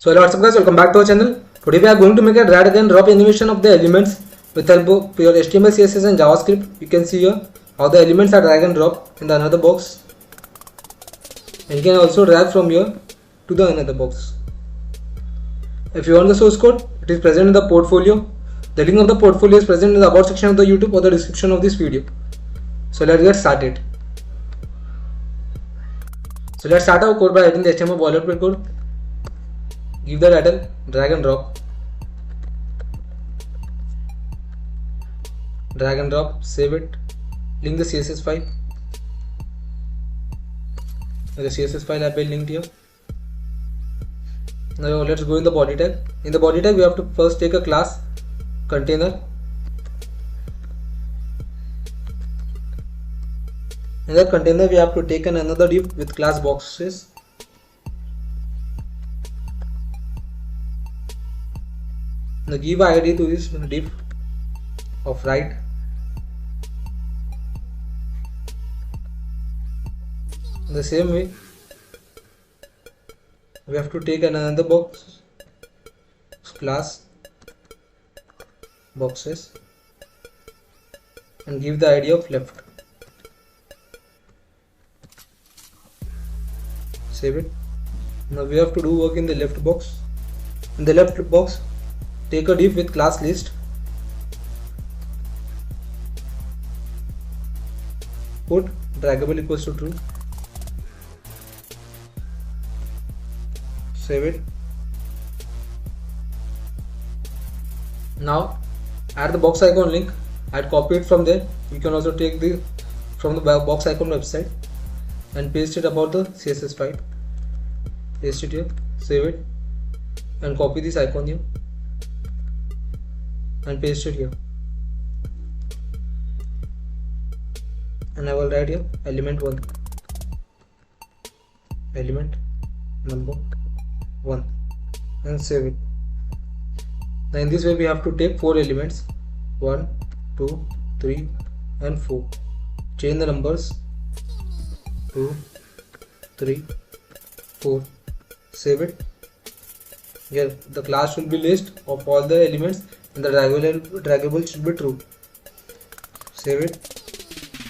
So hello, what's up guys, welcome back to our channel. Today we are going to make a drag and drop animation of the elements with help of your HTML, CSS and JavaScript. You can see here how the elements are drag and drop in the another box, and you can also drag from here to the another box. If you want the source code, it is present in the portfolio. The link of the portfolio is present in the about section of the YouTube or the description of this video. So let's get started. So let's start our code by writing the HTML boilerplate code. Give the title, drag and drop, save it, link the CSS file. The CSS file I have been linked here. Now let's go in the body tag. In the body tag we have to first take a class container. In that container we have to take another div with class boxes. Now give ID to this div of right. In the same way we have to take another box class boxes and give the ID of left. Save it. Now we have to do work in the left box. In the left box, take a div with class list. Put draggable equals to true. Save it. Now add the box icon link. I'd copy it from there. You can also take the from the box icon website and paste it about the CSS file. Paste it here, save it, and copy this icon here and paste it here. And I will write here element 1, element number 1, and save it. Now in this way we have to take 4 elements, 1, 2, 3 and 4. Change the numbers 2, 3, 4. Save it. Here the class will be list of all the elements and the draggable should be true. Save it.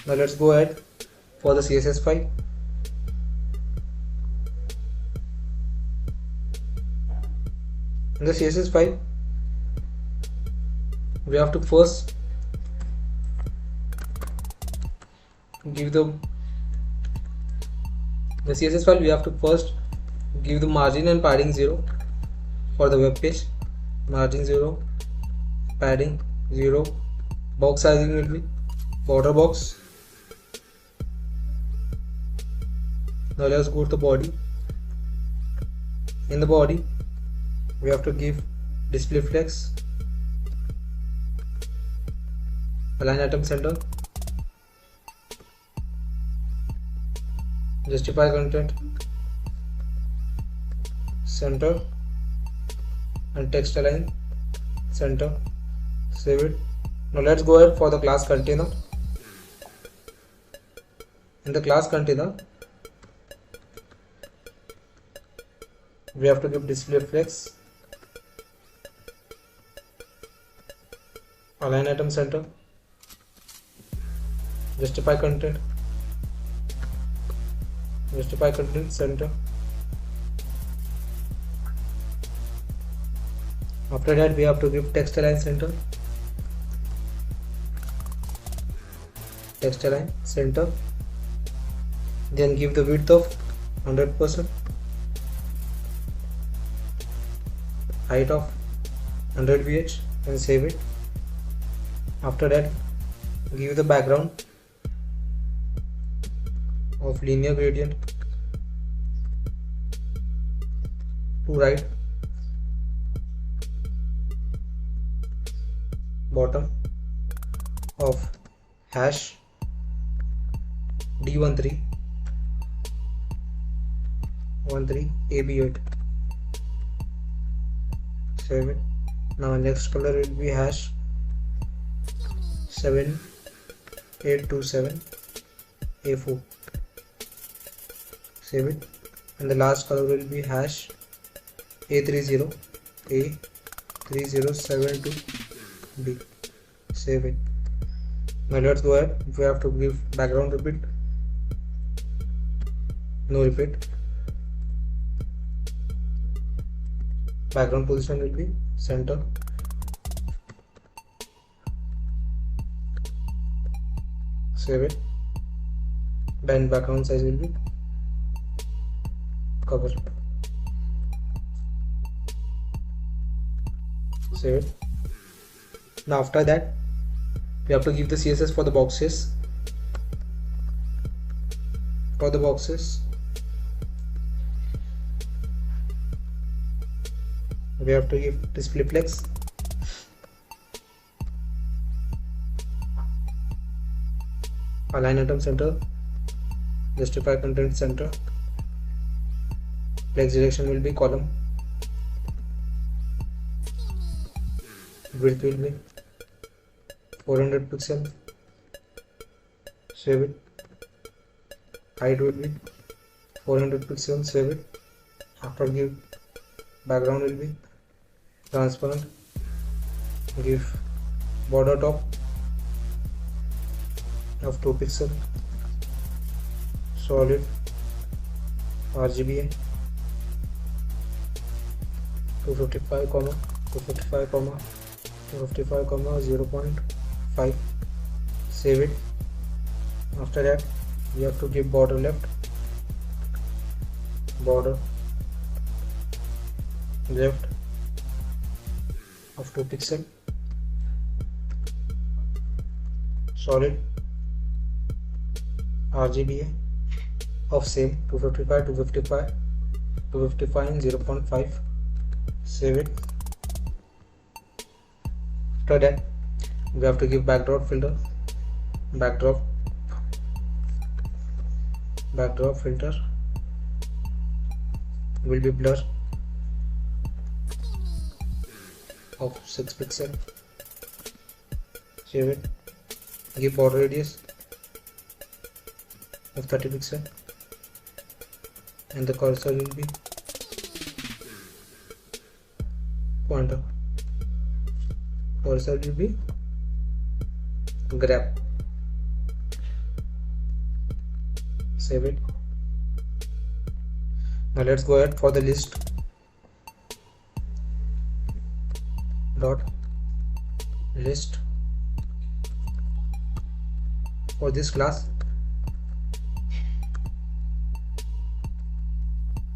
Now let's go ahead for the CSS file. In the CSS file we have to first give the CSS file we have to first give the margin and padding 0 for the web page. Margin 0, padding 0, box sizing will be border box. Now let's go to the body. In the body we have to give display flex, align item center, justify content center, and text align center. Save it. Now let's go ahead for the class container. In the class container we have to give display flex, align item center, justify content center. After that we have to give text align center, then give the width of 100%, height of 100 VH, and save it. After that give the background of linear gradient to right, bottom of hash D13 AB8. Save it. Now next color will be hash 7827 A4. Save it. And the last color will be hash A30 A3072B. Save it. Now let's go ahead. If we have to give background repeat, no repeat. Background position will be center. Save it. Then background size will be cover. Save it. Now after that, we have to give the CSS for the boxes. For the boxes, we have to give displayplex. Align item center, justify content center. Plex direction will be column. Width will be 400 pixel. Save it. Height will be 400 pixel. Save it. After give background will be transparent. Give border top of 2 pixel. Solid RGBA 255, 255, 255, 0.5. Save it. After that, we have to give border left, border left of 2 pixel. Solid RGBA of same 255, 255, 255 and 0.5. Save it. After that, we have to give backdrop filter. Backdrop filter will be blur of 6 pixel. Save it. Give border radius of 30 pixel and the cursor will be pointer. Cursor will be grab. Save it. Now let's go ahead for the list dot list. For this class,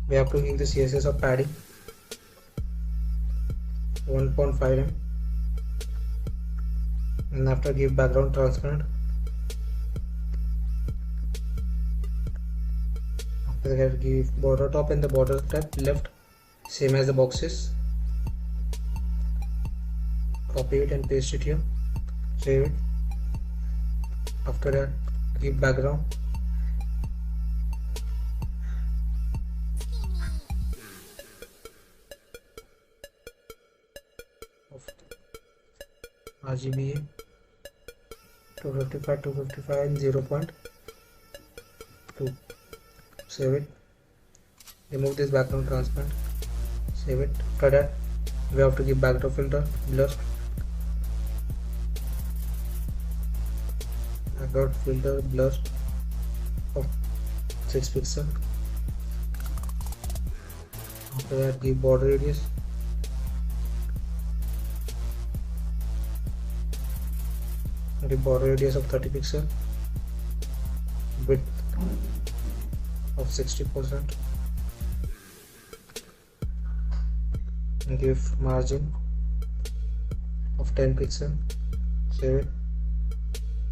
we have to give the CSS of padding 1.5 mm, and after give background transparent. After that, give border top and the border type left, same as the boxes. Copy it and paste it here. Save it. After that, give background of RGBA 255, 255 and 0.2. Save it. Remove this background transparent. Save it. After that, we have to give backdrop filter blur. Backdrop filter blur of 6 pixel. After that, give border radius. Give border radius of 30 pixel. Width of 60%. And give margin of 10 pixel. Save it.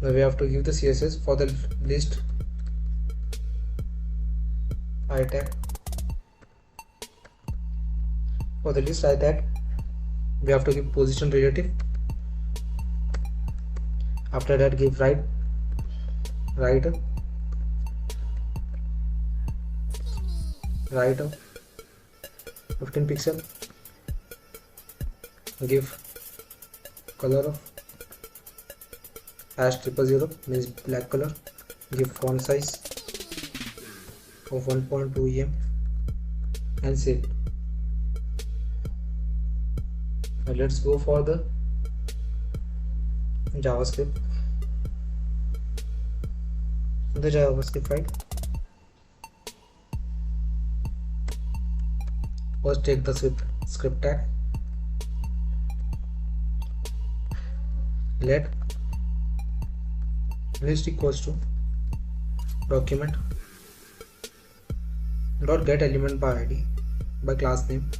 Now we have to give the CSS for the list I tag. For the list I tag, we have to give position relative. After that, give right of 15 pixel. Give color of #000 means black color. Give font size of 1.2 em and save. Now let's go for the JavaScript. The JavaScript file. First take the script tag. Let list equals to document dot get element by id by class name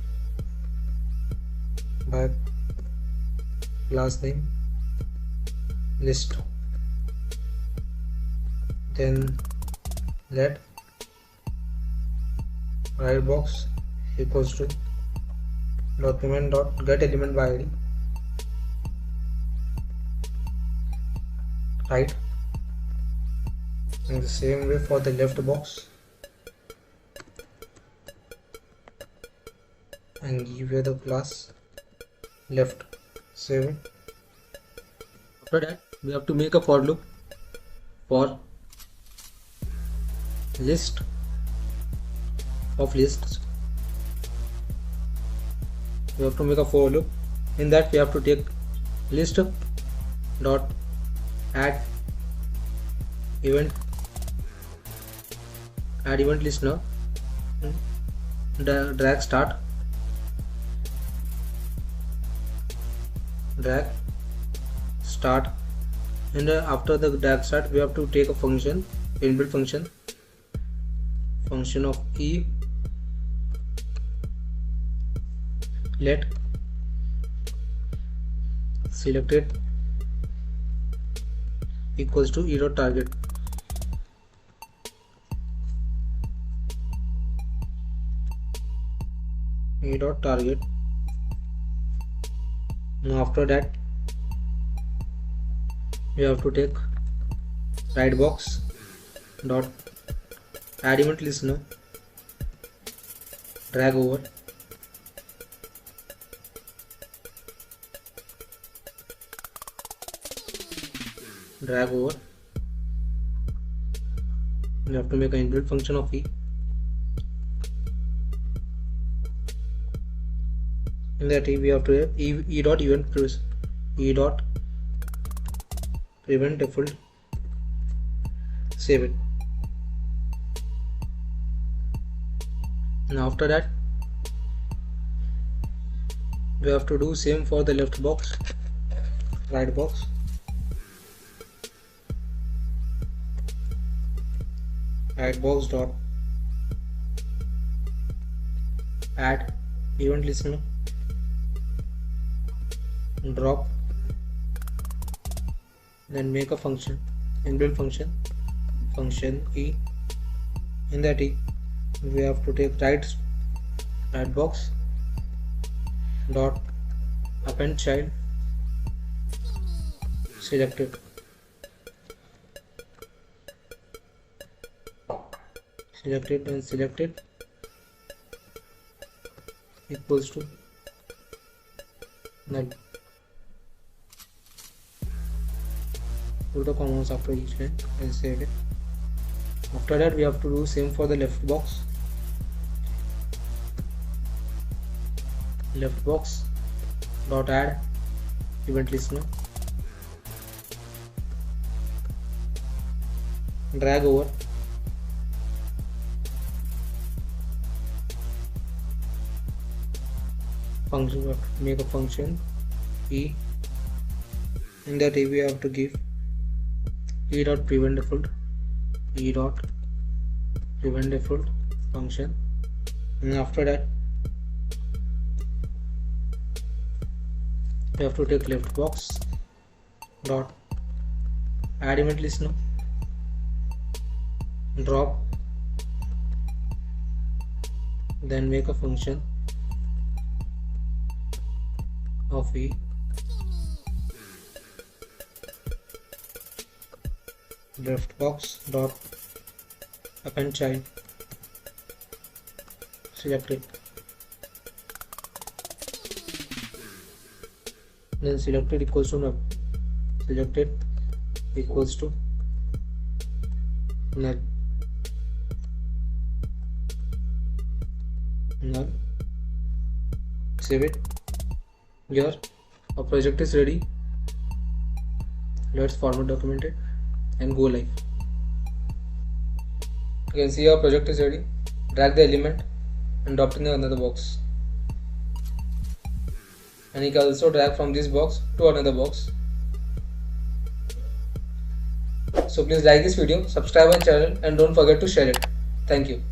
list. Then let write box equals to document dot get element by id right. In the same way for the left box, and give here the class left. Save it. After that we have to make a for loop for list of lists. We have to make a for loop. In that we have to take list dot add event listener, drag start, and after the drag start we have to take a function, inbuilt function of e let selected equals to e dot target. Now after that we have to take write box dot add event listener, drag over, we have to make an inbuilt function of e. In that we have to have e dot prevent default. Save it. Now after that we have to do same for the left box, right box, dot add event listener, drop, then make a function, inbuilt function e. In that e we have to take right box dot append child selected, and selected equals to null. Put the commas after each line and save it. After that we have to do same for the left box, dot add event listener, drag over, function, make a function e. In that we have to give e dot prevent default function, and after that we have to take left box dot add event listener, drop, then make a function of e, left box dot append child selected, then selected equals to null, null. Save it. Here our project is ready. Let's format document it and go live. You can see our project is ready. Drag the element and drop it in another box. And you can also drag from this box to another box. So please like this video, subscribe our channel, and don't forget to share it. Thank you.